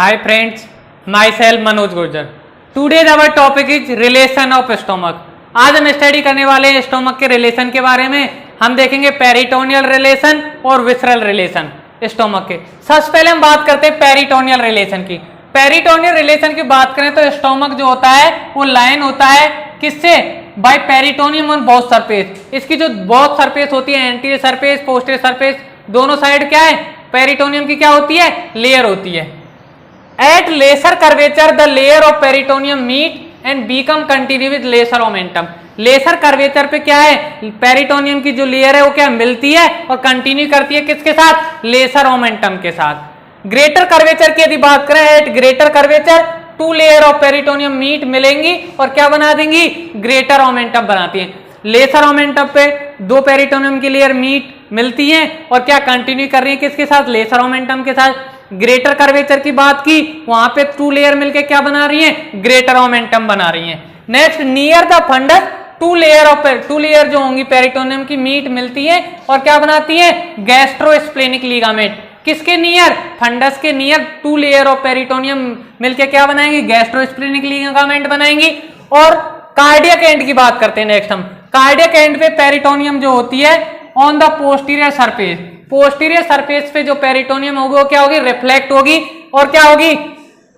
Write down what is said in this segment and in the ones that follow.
Hi friends, myself Manoj Gurjar. Today's our topic is relation of stomach. आज हम study करने वाले हैं स्टोमक के रिलेशन के बारे में। हम देखेंगे पेरिटोनियल रिलेशन और विसरल रिलेशन स्टोमक के। सबसे पहले हम बात करते हैं पेरिटोनियल रिलेशन की। पेरिटोनियल रिलेशन की बात करें तो स्टोमक जो होता है वो लाइन होता है किससे? By peritoneum on both surface. इसकी जो बोथ सरफेस होती है, एंटीरियर सरफेस, पोस्टीरियर सरफेस, दोनों साइड क्या है? पेरिटोनियम की क्या होती है? लेयर होती है। At lesser curvature, the layer of peritoneum meet and become continue with lesser momentum. Lesser curvature पे क्या है? पेरिटोनियम की जो लेयर है वो क्या मिलती है और कंटिन्यू करती है किसके साथ? लेसर मोमेंटम के साथ। ग्रेटर कर्वेचर की यदि बात करें, at greater curvature two layer of peritoneum meet मिलेंगी और क्या बना देंगी? ग्रेटर मोमेंटम बनाती है। लेसर मोमेंटम पे दो पेरिटोनियम की लेयर मीट मिलती है और क्या कंटिन्यू कर रही है किसके साथ? लेसर मोमेंटम के साथ। ग्रेटर कर्वेचर की बात की, वहां पे टू लेयर मिलके क्या बना रही है? ग्रेटर मोमेंटम बना रही है। Next, near the fundus two layer जो होंगी पेरिटोनियम की मीट मिलती है और क्या बनाती है? Gastrosplenic ligament. किसके नियर? फंडस के near two layer of peritoneum मिलके क्या बनाएंगे? गैस्ट्रोस्प्लेनिक लिगामेंट बनाएंगी। और कार्डियक एंड की बात करते हैं। नेक्स्ट हम कार्डियक एंड पे पेरिटोनियम जो होती है on the posterior surface, posterior surface पे जो पेरिटोनियम होगी वो क्या होगी? रिफ्लेक्ट होगी और क्या होगी?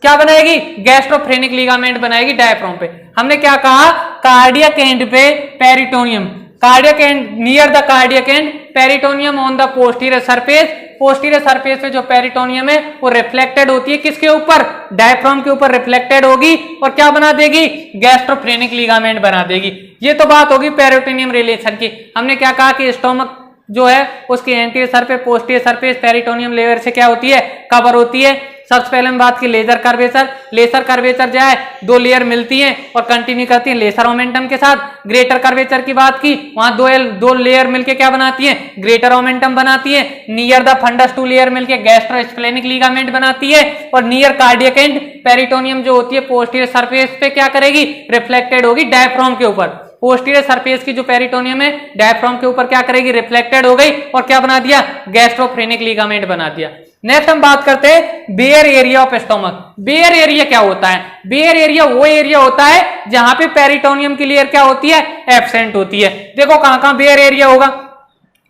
क्या बनाएगी? गैस्ट्रोफ्रेनिक लिगामेंट बनाएगी डायफ्राम पे। हमने क्या कहा? कार्डियक एंड पे peritoneum, cardiac and near the cardiac and peritoneum on the posterior surface. Posterior surface पे जो पेरिटोनियम है वो रिफ्लेक्टेड होती है किसके ऊपर? डायफ्राम के ऊपर रिफ्लेक्टेड होगी और क्या बना देगी? गैस्ट्रोफ्रेनिक लिगामेंट बना देगी। ये तो बात होगी पेरिटोनियम रिलेशन की। हमने क्या कहा कि स्टोमक जो है उसकी anterior surface, posterior surface peritoneum layer से क्या होती है? कवर होती है। सबसे पहले हम बात की लेजर कर्वेचर। लेसर कर्वेचर जो है दो लेयर मिलती हैं और कंटिन्यू करती हैं लेसर मोमेंटम के साथ। ग्रेटर कर्वेचर की बात की, वहां दो लेयर मिलके क्या बनाती हैं? ग्रेटर मोमेंटम बनाती है। Near the fundus two layer मिलके गैस्ट्रोस्प्लेनिक लिगामेंट बनाती है। और नियर कार्डियक एंड पेरिटोनियम जो होती है पोस्टीरियर सरफेस पे क्या करेगी? रिफ्लेक्टेड होगी डायफ्राम के ऊपर। पोस्टीरियर सरफेस की जो पेरिटोनियम है डायफ्राम के ऊपर क्या करेगी? रिफ्लेक्टेड हो गई और क्या बना दिया? गैस्ट्रोफ्रेनिक लिगामेंट बना दिया। नेक्स्ट हम बात करते हैं bare area of stomach. Bare area क्या होता है? बेयर एरिया वो एरिया होता है जहां पे पेरिटोनियम की लेयर क्या होती है? एब्सेंट होती है। देखो कहां कहां बेयर एरिया होगा।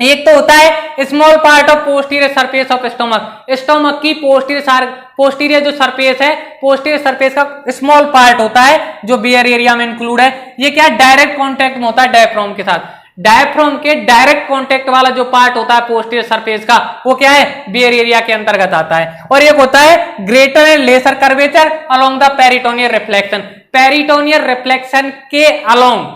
एक तो होता है small part of posterior surface of stomach. Stomach की पोस्टीरियर जो सरफेस है, पोस्टीरियर सरफेस का स्मॉल पार्ट होता है जो बेयर एरिया में इंक्लूड है। ये क्या डायरेक्ट कॉन्टेक्ट में होता है डायफ्राम के साथ। डायफ्राम के डायरेक्ट कांटेक्ट वाला जो पार्ट होता है पोस्टीरियर सरफेस का वो क्या है? बेयर एरिया के अंतर्गत आता है। और एक होता है greater and lesser curvature along the peritoneal reflection. Peritoneal reflection के अलोंग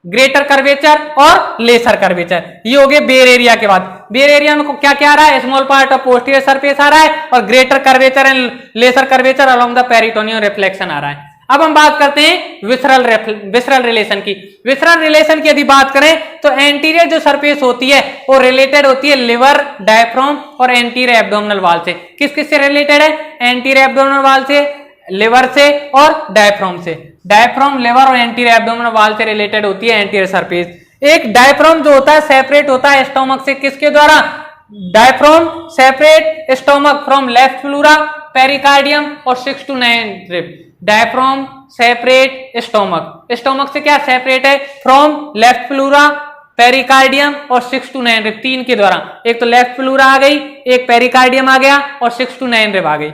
ग्रेटर कर्वेचर और लेसर कर्वेचर, ये हो गए बेयर एरिया के बाद। बेयर एरिया में क्या क्या आ रहा है? Small part of posterior surface आ रहा है और greater curvature and lesser curvature along the peritoneal reflection आ रहा है। अब हम बात करते हैं विसरल रिलेशन की। विसरल रिलेशन की यदि बात करें तो एंटीरियर जो सरफेस होती है वो रिलेटेड होती है लिवर, डायफ्राम और एंटीरियर एब्डोमिनल वॉल से। किस किस से रिलेटेड है? एंटीरियर एब्डोमिनल वॉल से, लिवर से और डायफ्राम से। डायफ्राम, लिवर और एंटीरियर एब्डोमिनल वॉल से रिलेटेड होती है एंटीरियर सरफेस। एक डायफ्राम जो होता है सेपरेट होता है स्टोमक से। किसके द्वारा? Diaphragm separate stomach from left pleura, pericardium और 6 to 9 rib. Diaphragm separate stomach, stomach से क्या सेपरेट है? फ्रॉम लेफ्ट प्लूरा, पेरिकार्डियम और 6 to 9 रिब, तीन के द्वारा। एक तो लेफ्ट प्लूरा आ गई, एक पेरिकार्डियम आ गया और 6 to 9 रिब आ गई।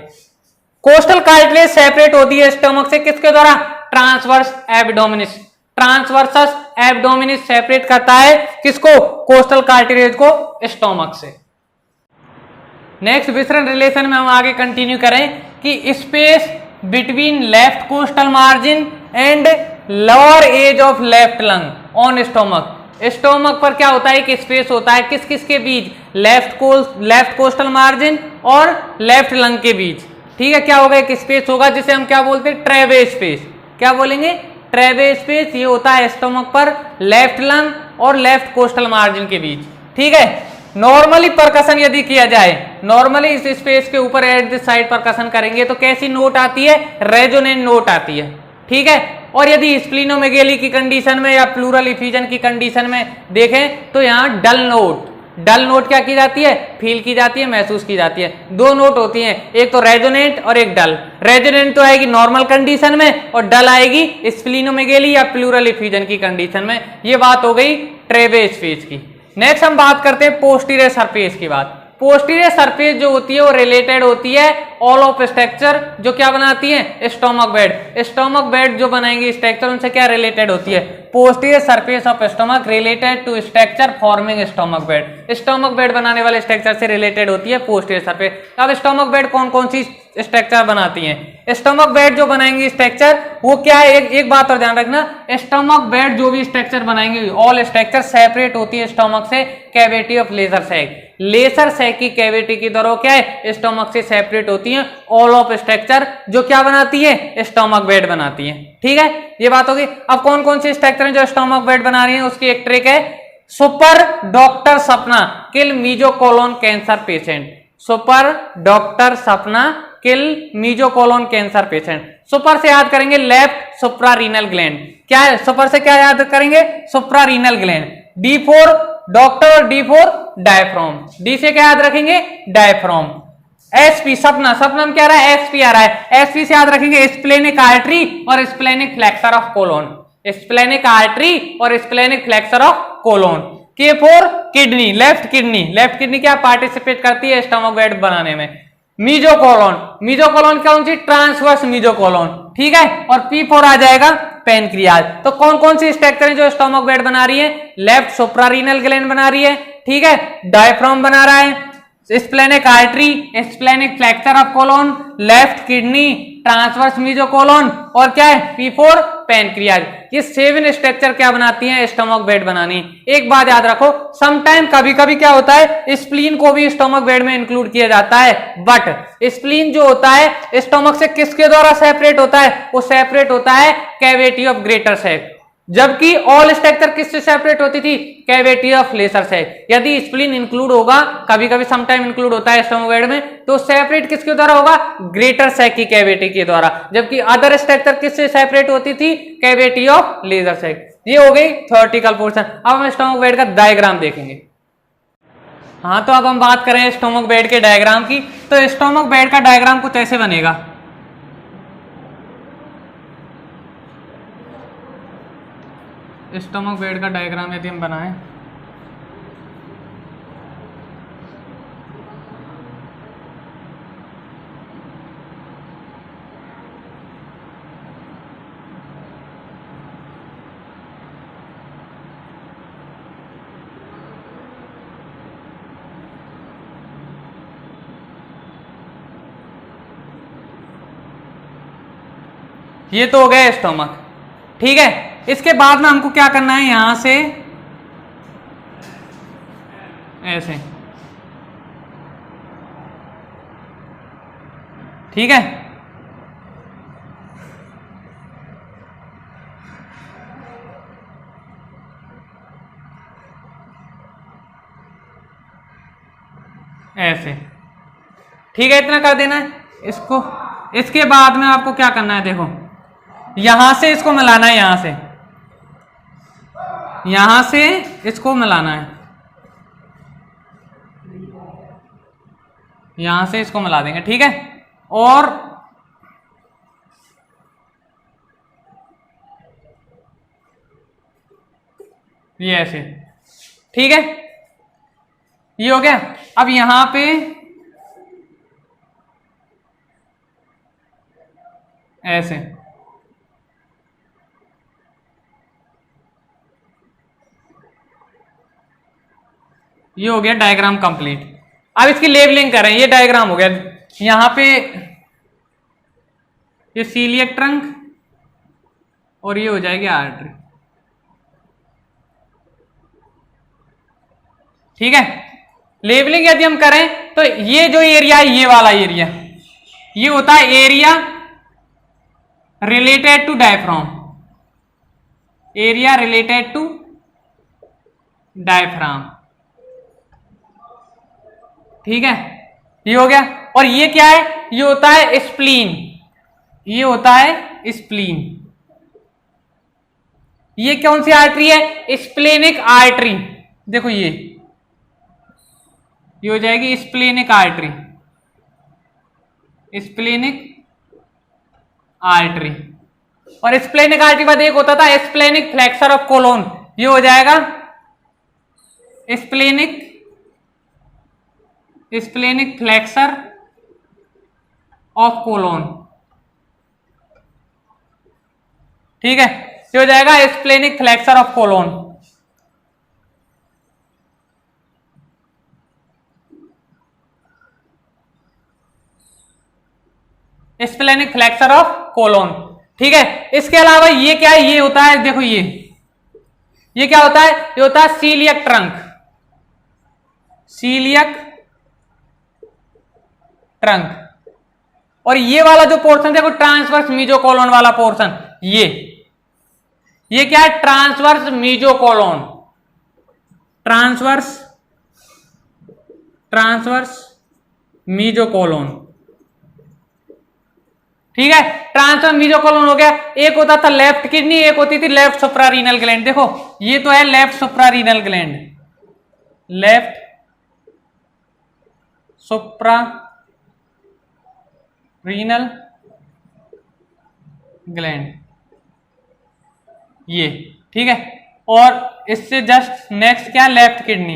कोस्टल कार्टिलेज सेपरेट होती है स्टोमक से किसके द्वारा? Transverse abdominis. Transversus abdominis separate करता है किसको? कोस्टल कार्टिलेज को स्टोमक से। नेक्स्ट विसरल रिलेशन में हम आगे कंटिन्यू करें कि space between left costal margin and lower edge of left lung on stomach. Stomach पर क्या होता है? एक स्पेस होता है किस किस के बीच? लेफ्ट कोस्टल मार्जिन और लेफ्ट लंग के बीच। ठीक है, क्या होगा? एक स्पेस होगा जिसे हम क्या बोलते हैं? ट्रेवे स्पेस। क्या बोलेंगे? ट्रेवे स्पेस। ये होता है स्टोमक पर लेफ्ट लंग और लेफ्ट कोस्टल मार्जिन के बीच। ठीक है। नॉर्मली परकशन यदि किया जाए, नॉर्मली इस स्पेस के ऊपर एट दिस साइड परकशन करेंगे तो कैसी नोट आती है? रेजोनेंट नोट आती है। ठीक है। और यदि स्प्लीनोमेगेली की कंडीशन में या प्लूरल इफ्यूजन की कंडीशन में देखें तो यहाँ डल नोट, डल नोट क्या की जाती है, फील की जाती है, महसूस की जाती है। दो नोट होती हैं, एक तो रेजोनेंट और एक डल। रेजोनेंट तो आएगी नॉर्मल कंडीशन में और डल आएगी स्प्लीनोमेगेली या प्लूरल इफ्यूजन की कंडीशन में। ये बात हो गई ट्रेवेज फेज की। नेक्स्ट हम बात करते हैं पोस्टीरियर सरफेस की बात। पोस्टीरियर सरफेस जो होती है वो रिलेटेड होती है ऑल ऑफ स्ट्रक्चर जो क्या बनाती है, स्टोमक बेड। स्टोमक बेड जो बनाएंगे स्ट्रक्चर उनसे क्या रिलेटेड होती है, posterior surface of stomach related to structure forming stomach bed. Stomach bed बनाने वाले स्ट्रक्चर से रिलेटेड होती है पोस्टीरियर सरफेस। अब स्टोमक बेड कौन कौन सी स्ट्रक्चर बनाती हैं, स्टोमक बेड जो बनाएंगे स्ट्रक्चर वो क्या है, एक बात और ध्यान रखना, स्टोमक बेड जो भी स्ट्रक्चर बनाएंगे ऑल स्ट्रक्चर सेपरेट होती है स्टोमक से cavity of lesser sac. Lesser sac की कैविटी की तरह क्या है, स्टोमक से सेपरेट होती है ऑल ऑफ स्ट्रक्चर जो क्या बनाती है, स्टोमक बेड बनाती है। ठीक है, ये बात होगी। अब कौन कौन सी स्ट्रक्चर है जो स्टोमक बेड बना रही है, उसकी एक ट्रिक है, सुपर डॉक्टर सपना किल मीजोकोलोन कैंसर पेशेंट। सुपर डॉक्टर सपना किल मीजोकोलोन कैंसर पेशेंट। सुपर से याद करेंगे लेफ्ट सुप्रारीनल ग्लैंड, क्या है सुपर से क्या याद करेंगे, suprarenal gland. D for doctor और डी फॉर डायफ्राम, डी से क्या याद रखेंगे, डायफ्राम। एसपी सपना, सपना में क्या आ रहा है, एसपी आ रहा है, एसपी से याद रखेंगे स्प्लेनिक आर्टरी और splenic flexure of colon, splenic artery और splenic flexure of colon. K for kidney, left kidney, left kidney क्या पार्टिसिपेट करती है स्टमक बेड बनाने में। मीजोकोलोन, मीजोकोलोन कौन सी, ट्रांसवर्स मीजोकोलोन। ठीक है, और पी फॉर आ जाएगा पेनक्रियाज। तो कौन कौन सी स्ट्रक्चर है जो स्टमक बेड बना रही है, लेफ्ट सुप्रारीनल ग्लैंड बना रही है, ठीक है, डायफ्राम बना रहा है, splenic artery, splenic flexure of colon, left kidney, transverse mesocolon और क्या है, पी फॉर पेनक्रियाज। ये 7 स्ट्रक्चर क्या बनाती हैं, स्टमक बेड बनानी। एक बात याद रखो, समटाइम कभी कभी क्या होता है, स्प्लीन को भी स्टमक बेड में इंक्लूड किया जाता है, बट स्प्लीन जो होता है स्टमक से किसके द्वारा सेपरेट होता है, वो सेपरेट होता है कैविटी ऑफ ग्रेटर सैक, जबकि ऑल स्ट्रक्चर किससे सेपरेट होती थी, कैविटी ऑफ लेसर सैक। यदि स्प्लीन इंक्लूड होगा, कभी कभी समटाइम इंक्लूड होता है स्टमक बेड में, तो सेपरेट किसके द्वारा होगा, ग्रेटर सैक की कैविटी के द्वारा, जबकि अदर स्ट्रक्चर किससे सेपरेट होती थी, कैविटी ऑफ लेजर सैक। ये हो गई थ्योरेटिकल पोर्शन। अब हम स्टमक बेड का डायग्राम देखेंगे। हाँ, तो अब हम बात करें स्टमक बेड के डायग्राम की। तो स्टमक बेड का डायग्राम कुछ ऐसे बनेगा, स्टमक बेड का डायग्राम यदि हम बनाएं, ये तो हो गया स्टमक। ठीक है, इसके बाद में हमको क्या करना है, यहां से ऐसे, ठीक है, ऐसे, ठीक है, इतना कर देना है इसको। इसके बाद में आपको क्या करना है, देखो यहां से इसको मिलाना है, यहां से इसको मिलाना है, यहां से इसको मिला देंगे, ठीक है, और ये ऐसे, ठीक है, ये हो गया। अब यहां पे ऐसे, ये हो गया डायग्राम कंप्लीट। अब इसकी लेबलिंग करें, ये डायग्राम हो गया, यहां पे ये सीलिएक ट्रंक और ये हो जाएगी आर्टरी, ठीक है। लेबलिंग यदि हम करें तो ये जो एरिया है, ये वाला एरिया, ये होता है area related to diaphragm, area related to diaphragm, ठीक है, ये हो गया। और ये क्या है, ये होता है स्प्लीन, ये होता है स्प्लीन। ये कौन सी आर्टरी है, स्प्लेनिक आर्टरी, देखो ये ये हो जाएगी स्प्लेनिक आर्टरी, स्प्लेनिक आर्टरी। और स्प्लेनिक आर्टरी बाद एक होता था स्प्लेनिक फ्लेक्सर ऑफ कोलोन, ये हो जाएगा स्प्लेनिक फ्लेक्सर ऑफ कोलोन, ठीक है, ये हो जाएगा splenic flexure of colon. Splenic flexure of colon, ठीक है। इसके अलावा ये क्या है, ये होता है, देखो ये क्या होता है, ये होता है सीलियक ट्रंक, सीलियक ट्रंक। और ये वाला जो पोर्शन देखो ट्रांसवर्स मीजोकोलोन वाला पोर्शन, ये क्या है, ट्रांसवर्स मीजोकोलोन, ट्रांसवर्स मीजोकोलोन, ठीक है। ट्रांसवर्स मीजोकोलोन हो गया। एक होता था लेफ्ट किडनी, एक होती थी लेफ्ट सुप्रारीनल ग्लैंड। देखो ये तो है left suprarenal gland, left suprarenal gland, ये ठीक है। और इससे जस्ट नेक्स्ट क्या, लेफ्ट किडनी,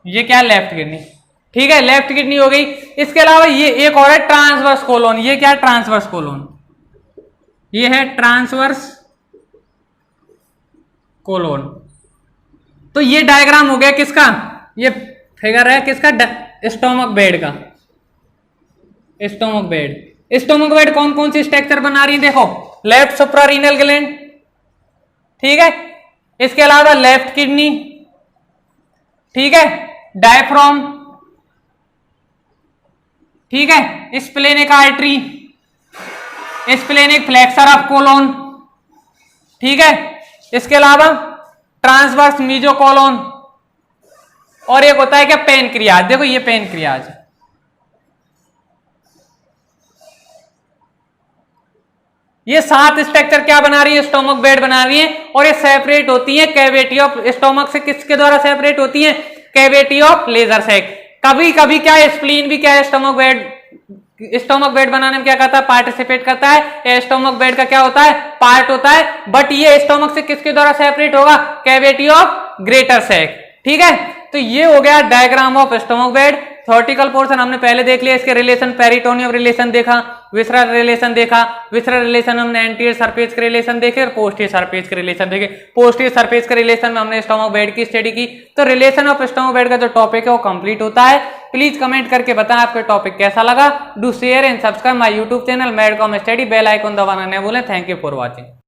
ये क्या, लेफ्ट किडनी, ठीक है, लेफ्ट किडनी हो गई। इसके अलावा ये एक और है ट्रांसवर्स कोलोन, ये क्या है, ट्रांसवर्स कोलोन, ये है ट्रांसवर्स कोलोन। तो ये डायग्राम हो गया किसका, ये फिगर है किसका, स्टोमक बेड का, स्टोमक बेड। स्टोमक बेड कौन कौन सी स्ट्रक्चर बना रही है, देखो लेफ्ट सुप्रारीनल ग्लैंड, ठीक है, इसके अलावा लेफ्ट किडनी, ठीक है, डायफ्राम, ठीक है, splenic artery, splenic flexure of colon, ठीक है, इसके अलावा ट्रांसवर्स मीजोकोलोन, और एक होता है क्या, पेनक्रियाज। देखो ये पेनक्रियाज, ये 7 स्ट्रक्चर क्या बना रही है, स्टोमक बेड बना रही है। और ये सेपरेट होती है कैविटी ऑफ स्टोमक से, किसके द्वारा सेपरेट होती है, कैविटी ऑफ लेजर सैक। कभी कभी क्या है, स्प्लीन भी क्या है, स्टोमक बेड बनाने में क्या करता है, पार्टिसिपेट करता है। स्टोमक बेड का क्या होता है, पार्ट होता है। बट ये स्टोमक से किसके द्वारा सेपरेट होगा, कैविटी ऑफ ग्रेटर सैक, ठीक है। तो ये हो गया diagram of stomach bed. Theoretical portion हमने पहले देख लिया, इसके रिलेशन, पेरिटोनियम रिलेशन देखा, विसरल रिलेशन देखा। विसरल रिलेशन हमने एंटीरियर सरफेस के रिलेशन देखे और पोस्टीरियर सरफेस के रिलेशन देखे। पोस्टीरियर सरफेस के रिलेशन में हमने स्टोमक बेड की स्टडी की। तो रिलेशन ऑफ स्टोमक बेड का जो टॉपिक है वो कंप्लीट होता है। प्लीज कमेंट करके बताएं आपको टॉपिक कैसा लगा। Do share and subscribe my YouTube channel Medcom study. Bell icon दबाना न भूलें। Thank you for watching.